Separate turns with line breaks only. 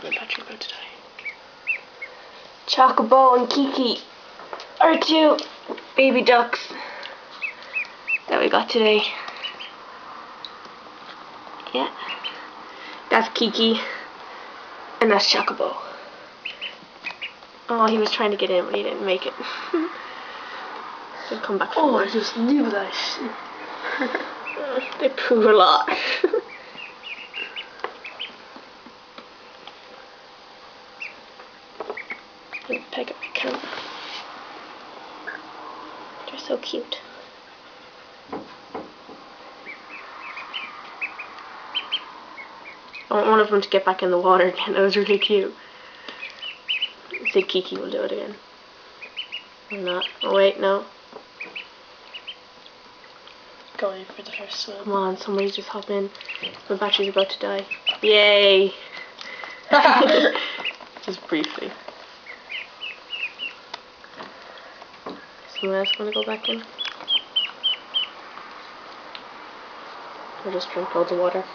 My battery's about to die.
Chocobo and Kiki are 2 baby ducks that we got today. Yeah. That's Kiki. And that's Chocobo. Oh, he was trying to get in, but he didn't make it. He'll come back.
Oh, I just knew that.
They poo a lot. Pick up my camera. They're so cute. I want one of them to get back in the water again. That was really cute. I think Kiki will do it again. Or not. Oh wait, no.
Going for the first swim.
Come on, somebody just hop in. My battery's about to die. Yay! Just briefly. Someone else want to go back in? Or just drink loads of water.